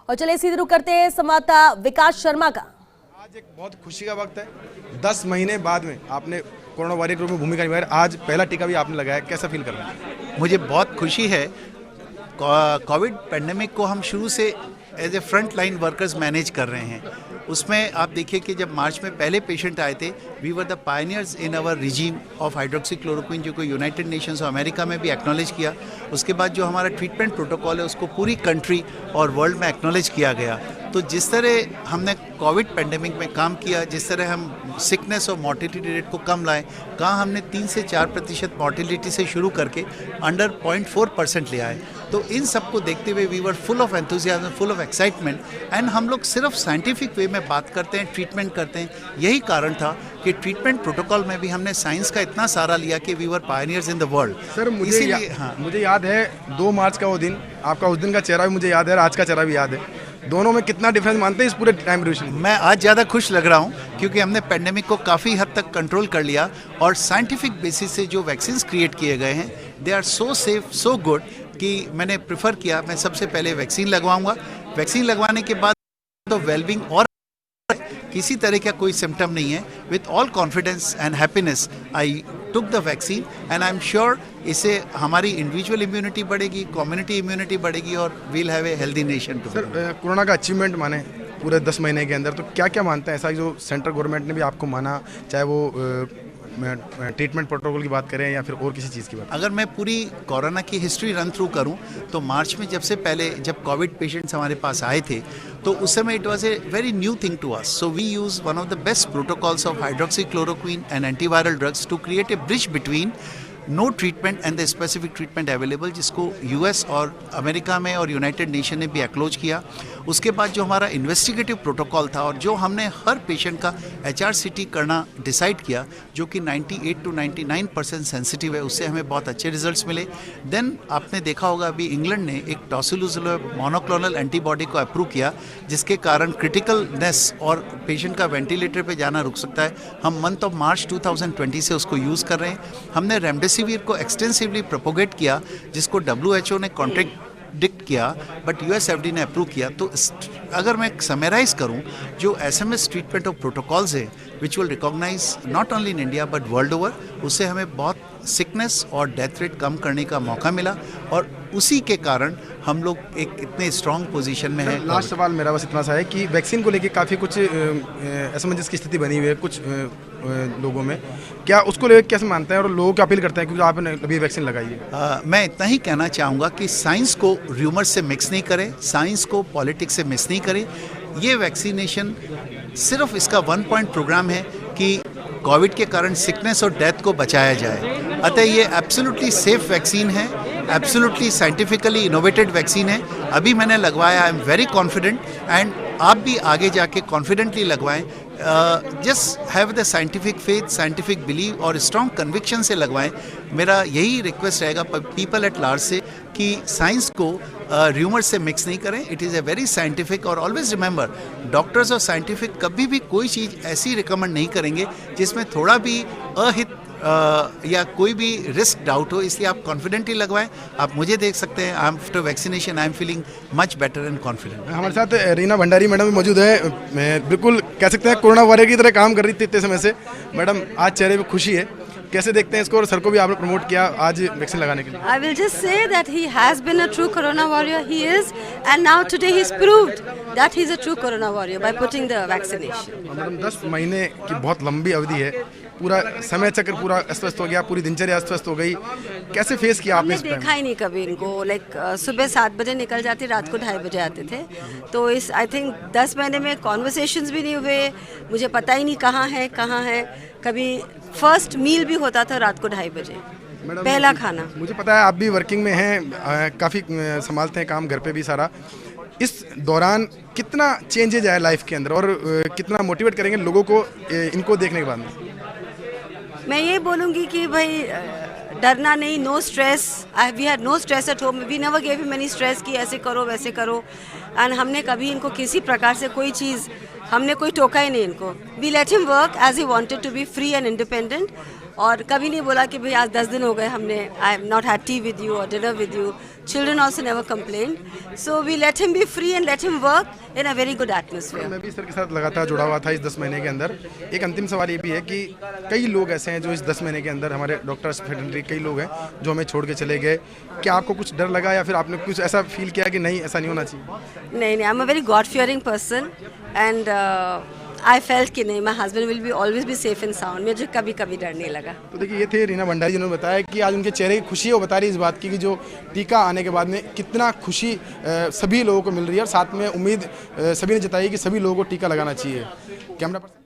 और चले सीधे रुक करते हैं संवाददाता विकास शर्मा का। आज एक बहुत खुशी का वक्त है। 10 महीने बाद में आपने कोरोना वॉरियर ग्रुप में भूमिका निभाई, आज पहला टीका भी आपने लगाया, कैसा फील कर रहे हैं? मुझे बहुत खुशी है। कोविड पेंडेमिक को हम शुरू से as a front line workers manage कर रहे हैं। उसमें आप देखिए कि जब मार्च में पहले पेशेंट आए थे, we were the pioneers in our regime of hydroxychloroquine, जो को यूनाइटेड नेशंस और अमेरिका में भी एक्नॉलेज किया। उसके बाद जो हमारा ट्रीटमेंट प्रोटोकॉल है उसको पूरी कंट्री और वर्ल्ड में एक्नॉलेज किया गया। तो जिस तरह हमने कोविड पेंडेमिक में काम किया, जिस तरह हम सिकनेस और मॉर्टिलिटी रेट को कम लाएं, कहाँ हमने 3 से 4% मॉर्टिलिटी से शुरू करके अंडर 0.4% ले आए। तो इन सब को देखते हुए we were full of enthusiasm, full of excitement. And हम लोग सिर्फ साइंटिफिक वे में बात करते हैं, ट्रीटमेंट करते हैं। यही कारण था कि ट्रीटमेंट प्रोटोकॉल में भी हमने साइंस का इतना सारा लिया कि we were pioneers in the world. Sir मुझे याद है 2 मार्च का वो दिन, आपका उस दिन का चेहरा भी मुझे याद है और आज का चेहरा भी याद है। दोनों में कितना डिफरेंस मानते हैं इस पूरे टाइम ड्यूरेशन? मैं आज ज़्यादा खुश लग रहा हूँ क्योंकि हमने पेंडेमिक को काफ़ी हद तक कंट्रोल कर लिया और साइंटिफिक बेसिस से जो वैक्सीन क्रिएट किए गए हैं, they are so safe, so good कि मैंने प्रेफर किया मैं सबसे पहले वैक्सीन लगवाऊंगा। वैक्सीन लगवाने के बाद तो वेलबींग और किसी तरह का कोई सिम्टम नहीं है। With all confidence and happiness I took the vaccine and I am sure इससे हमारी इंडिविजुअल इम्यूनिटी बढ़ेगी, कम्युनिटी इम्यूनिटी बढ़ेगी और we'll have a healthy nation too. Sir corona का अचीवमेंट माने पूरे 10 महीने के अंदर, तो क्या क्या मानते हैं ऐसा जो सेंट्रल गवर्नमेंट ने भी आपको माना, चाहे वो ट्रीटमेंट प्रोटोकॉल की बात करें या फिर और किसी चीज़ की बात? अगर मैं पूरी कोरोना की हिस्ट्री रन थ्रू करूं तो मार्च में जब कोविड पेशेंट्स हमारे पास आए थे तो उस समय it was a very new thing to us. So we use one of the best protocols of hydroxychloroquine and antiviral drugs to create a bridge between no treatment and the specific treatment available, जिसको US और America में और United nation ने भी acknowledge किया। उसके बाद जो हमारा इन्वेस्टिगेटिव प्रोटोकॉल था और जो हमने हर पेशेंट का HRCT करना डिसाइड किया, जो कि 98 to 99% सेंसिटिव है, उससे हमें बहुत अच्छे रिजल्ट्स मिले। देन आपने देखा होगा अभी इंग्लैंड ने एक टॉसिलुजिलुब मोनोक्लोनल एंटीबॉडी को अप्रूव किया, जिसके कारण क्रिटिकलनेस और पेशेंट का वेंटिलेटर पे जाना रुक सकता है। हम मंथ ऑफ मार्च 2020 से उसको यूज़ कर रहे हैं। हमने रेमडेसिविर को एक्सटेंसिवली प्रोपोगेट किया, जिसको WHO ने कॉन्ट्रडिक्ट किया बट USFD ने अप्रूव किया। तो अगर मैं समराइज करूं, जो SMS ट्रीटमेंट ऑफ प्रोटोकॉल्स है which will recognise not only in India but world over, उससे हमें बहुत सिकनेस और डेथ रेट कम करने का मौका मिला और उसी के कारण हम लोग एक इतने स्ट्रॉन्ग पोजीशन में हैं। लास्ट सवाल मेरा बस इतना सा है कि वैक्सीन को लेके काफ़ी कुछ असमंजस की स्थिति बनी हुई है कुछ लोगों में, क्या उसको लेकर कैसे मानते हैं और लोगों को अपील करते हैं क्योंकि आपने अभी वैक्सीन लगाई है? मैं इतना ही कहना चाहूँगा कि साइंस को र्यूमर से मिक्स नहीं करें, साइंस को पॉलिटिक्स से मिक्स नहीं करें। ये वैक्सीनेशन सिर्फ इसका 1 पॉइंट प्रोग्राम है कि कोविड के कारण सिकनेस और डेथ को बचाया जाए। अतः ये एब्सोल्युटली सेफ वैक्सीन है, एब्सोल्युटली साइंटिफिकली इनोवेटेड वैक्सीन है। अभी मैंने लगवाया, I am very confident and आप भी आगे जाके कॉन्फिडेंटली लगवाएं। Just have the scientific faith, scientific believe और स्ट्रॉन्ग कन्विक्शन से लगवाएं। मेरा यही रिक्वेस्ट रहेगा पीपल एट लार्ज से कि साइंस को र्यूमर से मिक्स नहीं करें। It is a very scientific और ऑलवेज रिमेंबर, डॉक्टर्स और साइंटिफिक कभी भी कोई चीज़ ऐसी रिकमेंड नहीं करेंगे जिसमें थोड़ा भी अहित या कोई भी रिस्क डाउट हो, इसलिए आप कॉन्फिडेंटली लगवाएं। आप मुझे देख सकते हैं, after vaccination I am feeling much better and confident. हमारे साथ रीना भंडारी मैडम भी मौजूद है, बिल्कुल कह सकते हैं कोरोना वॉरियर की तरह काम कर रही थी इतने समय से। मैडम आज चेहरे पे खुशी है, कैसे देखते हैं इसको? और सर को भी आपने प्रमोट किया आज वैक्सीन लगाने के लिए। I will just say that he has been a true corona warrior. He is, and now today he's proved that he's a true corona warrior by putting the vaccination. Madam 10 महीने की बहुत लंबी अवधि है, पूरा समय चक्र पूरा अस्त व्यस्त हो गया, पूरी दिनचर्या अस्त व्यस्त हो गई, कैसे फेस किया आपने? हमने देखा ही नहीं कभी इनको, लाइक सुबह 7 बजे निकल जाते, रात को 2:30 बजे आते थे। तो इस आई थिंक 10 महीने में कॉन्वर्सेशंस भी नहीं हुए, मुझे पता ही नहीं कहाँ है। कभी फर्स्ट मील भी होता था रात को 2:30 बजे, पहला खाना। मुझे पता है आप भी वर्किंग में हैं, काफ़ी संभालते हैं काम घर पे भी सारा। इस दौरान कितना चेंजेज आया लाइफ के अंदर और कितना मोटिवेट करेंगे लोगों को इनको देखने के बाद में? मैं ये बोलूँगी कि भाई डरना नहीं, no stress. We had no stress at home, we never gave him any stress कि ऐसे करो वैसे करो। एंड हमने कभी इनको किसी प्रकार से कोई चीज़, हमने कोई टोका ही नहीं इनको। We let him work as he wanted to be free and independent. और कभी नहीं बोला कि भाई आज 10 दिन हो गए हमने I have not had tea with you और dinner with you. Children also never complained. So we let him be free and let him work in a very good atmosphere. मैं भी सर के साथ लगातार जुड़ा हुआ था इस 10 महीने के अंदर. एक अंतिम सवाल ये भी है कि कई लोग ऐसे हैं जो इस 10 महीने के अंदर हमारे डॉक्टर्स वेटरनरी कई लोग हैं जो हमें छोड़ के चले गए. क्या आपको कुछ डर लगा या फिर आपने कुछ ऐसा फील किया कि नहीं ऐसा नहीं होना चाहिए? नहीं, I am a very God fearing person and I felt कि नहीं, my husband will be always be safe and sound. मुझे कभी कभी डर नहीं लगा. तो देखिए ये थे रीना भंडारी जिन्होंने बताया कि आज उनके चेहरे की खुशी है. वो बता रही इस बात की कि जो टीका आने के बाद में कितना खुशी सभी लोगों को मिल रही है और साथ में उम्मीद सभी ने जताई कि सभी लोगों को टीका लगाना चाहिए. कैमरा